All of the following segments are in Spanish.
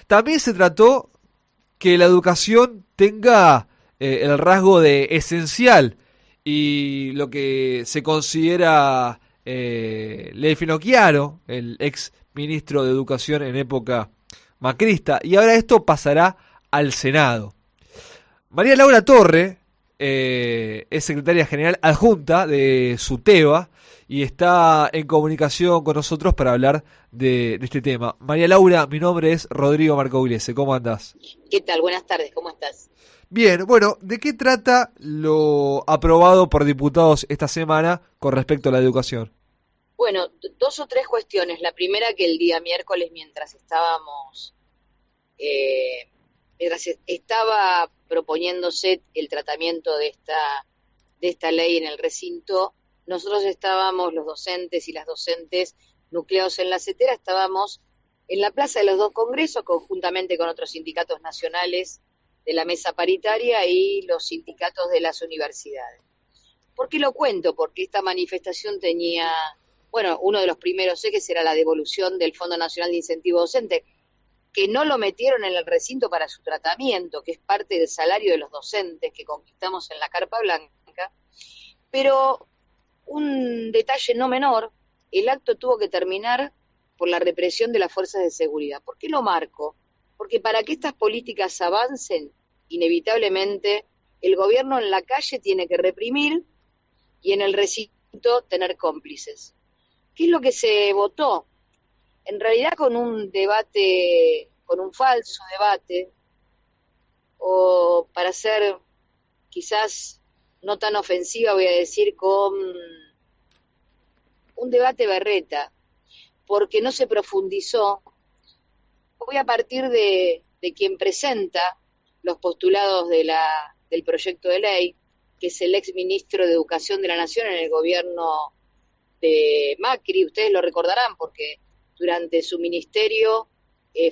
También se trató que la educación tenga el rasgo de esencial y lo que se considera Levi Finocchiaro, el ex ministro de Educación en época macrista, y ahora esto pasará al Senado. María Laura Torre es secretaria general adjunta de SUTEBA y está en comunicación con nosotros para hablar de este tema. María Laura, mi nombre es Rodrigo Marcogliese. ¿Cómo andás? ¿Qué tal? Buenas tardes, ¿cómo estás? Bien, bueno, ¿de qué trata lo aprobado por diputados esta semana con respecto a la educación? Bueno, dos o tres cuestiones. La primera, que el día miércoles, eh, estaba proponiéndose el tratamiento de esta ley en el recinto, nosotros estábamos, los docentes y las docentes nucleados en la CETERA, estábamos en la Plaza de los Dos Congresos, conjuntamente con otros sindicatos nacionales de la mesa paritaria y los sindicatos de las universidades. ¿Por qué lo cuento? Porque esta manifestación tenía, bueno, uno de los primeros ejes era la devolución del Fondo Nacional de Incentivo Docente, que no lo metieron en el recinto para su tratamiento, que es parte del salario de los docentes que conquistamos en la Carpa Blanca, pero un detalle no menor, el acto tuvo que terminar por la represión de las fuerzas de seguridad. ¿Por qué lo marco? Porque para que estas políticas avancen, inevitablemente el gobierno en la calle tiene que reprimir y en el recinto tener cómplices. ¿Qué es lo que se votó? En realidad con un debate, con un falso debate, o para ser quizás no tan ofensiva, voy a decir, con un debate berreta, porque no se profundizó. Voy a partir de quien presenta los postulados del proyecto de ley, que es el ex ministro de Educación de la Nación en el gobierno de Macri. Ustedes lo recordarán porque durante su ministerio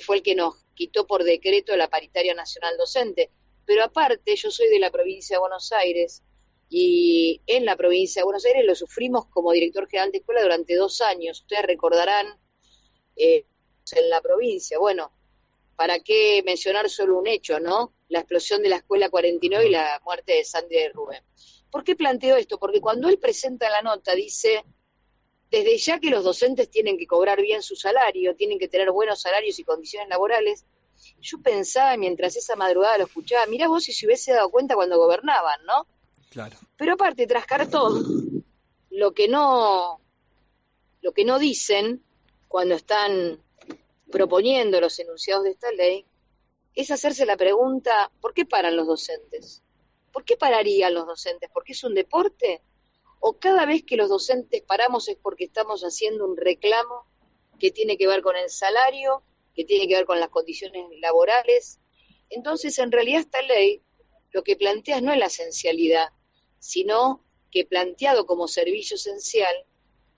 fue el que nos quitó por decreto la paritaria nacional docente. Pero aparte, yo soy de la provincia de Buenos Aires y en la provincia de Buenos Aires lo sufrimos como director general de escuela durante 2 años. Ustedes recordarán eh, en la provincia. Bueno, ¿para qué mencionar solo un hecho, no? La explosión de la escuela 49 y la muerte de Sandy de Rubén. ¿Por qué planteo esto? Porque cuando él presenta la nota dice, desde ya que los docentes tienen que cobrar bien su salario, tienen que tener buenos salarios y condiciones laborales, yo pensaba mientras esa madrugada lo escuchaba, mirá vos si se hubiese dado cuenta cuando gobernaban, ¿no? Claro. Pero aparte, tras cartón, lo que no, lo que no dicen cuando están proponiendo los enunciados de esta ley es hacerse la pregunta, ¿por qué paran los docentes? ¿Por qué pararían los docentes? ¿Porque es un deporte? ¿O cada vez que los docentes paramos es porque estamos haciendo un reclamo que tiene que ver con el salario, que tiene que ver con las condiciones laborales? Entonces, en realidad esta ley lo que plantea no es la esencialidad, sino que planteado como servicio esencial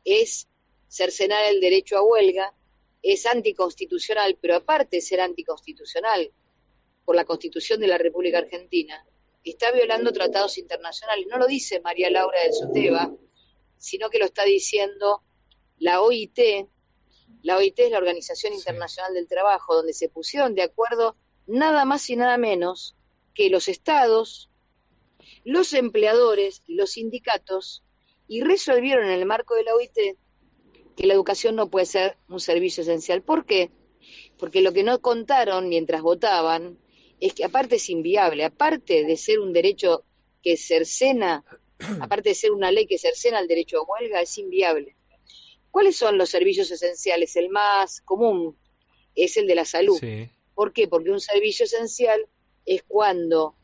es cercenar el derecho a huelga, es anticonstitucional, pero aparte de ser anticonstitucional por la Constitución de la República Argentina, está violando tratados internacionales. No lo dice María Laura del Soteva, sino que lo está diciendo la OIT. La OIT es la Organización Sí. Internacional del Trabajo, donde se pusieron de acuerdo nada más y nada menos que los estados, los empleadores, los sindicatos, y resolvieron en el marco de la OIT que la educación no puede ser un servicio esencial. ¿Por qué? Porque lo que no contaron mientras votaban es que aparte es inviable, aparte de ser un derecho que cercena, aparte de ser una ley que cercena el derecho a huelga, es inviable. ¿Cuáles son los servicios esenciales? El más común es el de la salud. Sí. ¿Por qué? Porque un servicio esencial es cuando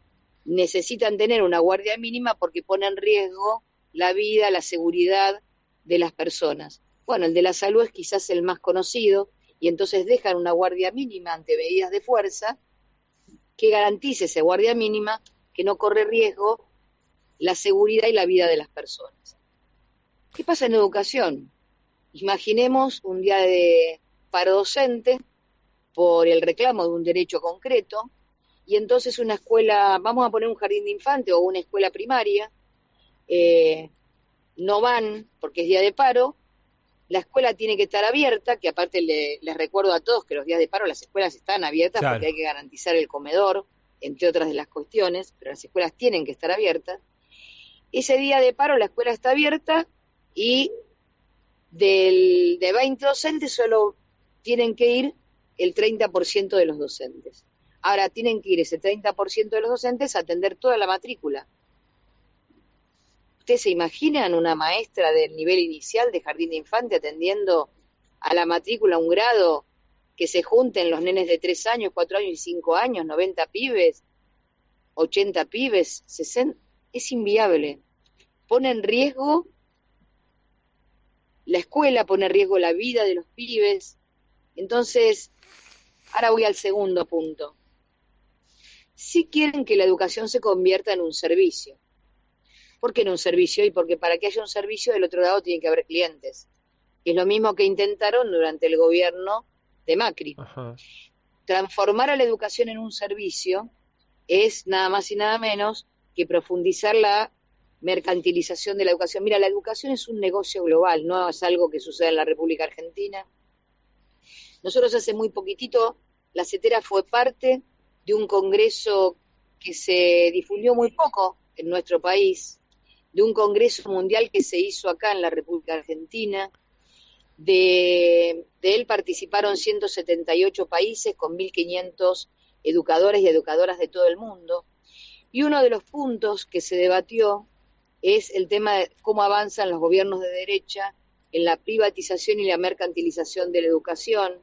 necesitan tener una guardia mínima porque pone en riesgo la vida, la seguridad de las personas. Bueno, el de la salud es quizás el más conocido y entonces dejan una guardia mínima ante medidas de fuerza que garantice esa guardia mínima que no corre riesgo la seguridad y la vida de las personas. ¿Qué pasa en educación? Imaginemos un día de paro docente por el reclamo de un derecho concreto y entonces una escuela, vamos a poner un jardín de infante o una escuela primaria, eh, no van porque es día de paro, la escuela tiene que estar abierta, que aparte les recuerdo a todos que los días de paro las escuelas están abiertas Claro. porque hay que garantizar el comedor, entre otras de las cuestiones, pero las escuelas tienen que estar abiertas. Ese día de paro la escuela está abierta y de 20 docentes solo tienen que ir el 30% de los docentes. Ahora tienen que ir ese 30% de los docentes a atender toda la matrícula. ¿Ustedes se imaginan una maestra del nivel inicial de jardín de infante atendiendo a la matrícula un grado, que se junten los nenes de 3 años, 4 años y 5 años, 90 pibes, 80 pibes, 60? Es inviable. Pone en riesgo la escuela, pone en riesgo la vida de los pibes. Entonces, ahora voy al segundo punto. Si quieren que la educación se convierta en un servicio. ¿Por qué en un servicio? Y porque para que haya un servicio del otro lado tiene que haber clientes. Es lo mismo que intentaron durante el gobierno de Macri. Ajá. Transformar a la educación en un servicio es nada más y nada menos que profundizar la mercantilización de la educación. Mira, la educación es un negocio global, no es algo que sucede en la República Argentina. Nosotros hace muy poquitito, la CETERA fue parte de un congreso que se difundió muy poco en nuestro país, de un congreso mundial que se hizo acá en la República Argentina. De él participaron 178 países con 1.500 educadores y educadoras de todo el mundo. Y uno de los puntos que se debatió es el tema de cómo avanzan los gobiernos de derecha en la privatización y la mercantilización de la educación,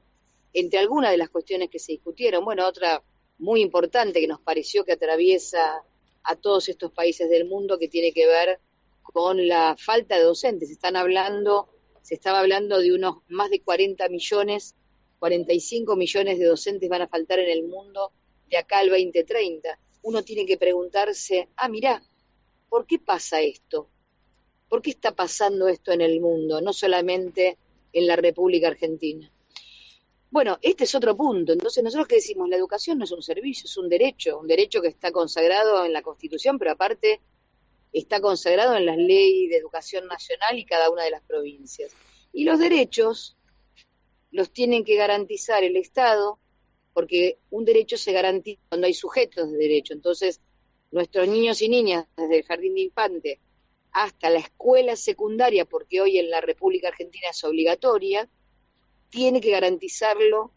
entre algunas de las cuestiones que se discutieron. Bueno, otra muy importante que nos pareció que atraviesa a todos estos países del mundo, que tiene que ver con la falta de docentes. Se estaba hablando de unos más de 40 millones, 45 millones de docentes van a faltar en el mundo de acá al 2030. Uno tiene que preguntarse, mirá, ¿por qué pasa esto? ¿Por qué está pasando esto en el mundo, no solamente en la República Argentina? Bueno, este es otro punto. Entonces, nosotros que decimos, la educación no es un servicio, es un derecho que está consagrado en la Constitución, pero aparte está consagrado en las leyes de educación nacional y cada una de las provincias. Y los derechos los tienen que garantizar el Estado, porque un derecho se garantiza cuando hay sujetos de derecho. Entonces, nuestros niños y niñas, desde el jardín de infante hasta la escuela secundaria, porque hoy en la República Argentina es obligatoria, tiene que garantizarlo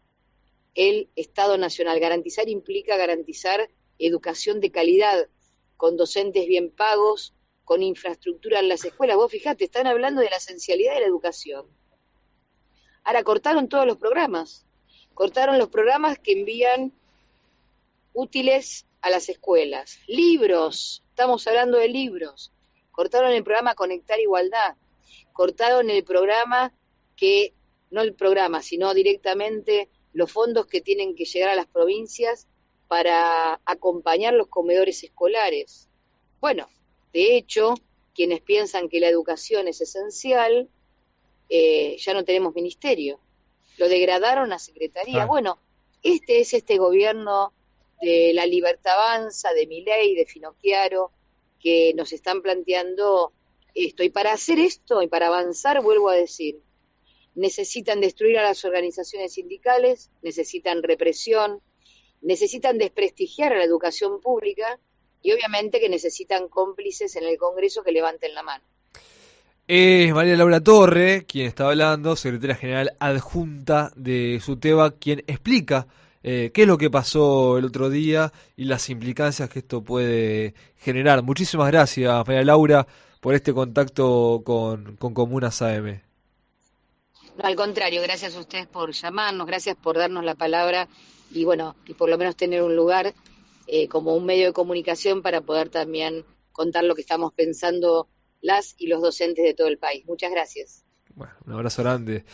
el Estado Nacional. Garantizar implica garantizar educación de calidad, con docentes bien pagos, con infraestructura en las escuelas. Vos fijate, están hablando de la esencialidad de la educación. Ahora cortaron todos los programas. Cortaron los programas que envían útiles a las escuelas. Libros, estamos hablando de libros. Cortaron el programa Conectar Igualdad. Cortaron el programa que, no el programa, sino directamente los fondos que tienen que llegar a las provincias para acompañar los comedores escolares. Bueno, de hecho, quienes piensan que la educación es esencial, ya no tenemos ministerio. Lo degradaron a secretaría. Bueno, este es este gobierno de la Libertad Avanza, de Milei, de Finocchiaro, que nos están planteando esto. Y para hacer esto y para avanzar, vuelvo a decir, necesitan destruir a las organizaciones sindicales, necesitan represión, necesitan desprestigiar a la educación pública y obviamente que necesitan cómplices en el Congreso que levanten la mano. Es María Laura Torre, quien está hablando, secretaria general adjunta de SUTEBA, quien explica qué es lo que pasó el otro día y las implicancias que esto puede generar. Muchísimas gracias, María Laura, por este contacto con Comunas AM. No, al contrario, gracias a ustedes por llamarnos, gracias por darnos la palabra y bueno, y por lo menos tener un lugar como un medio de comunicación para poder también contar lo que estamos pensando las y los docentes de todo el país. Muchas gracias. Bueno, un abrazo grande.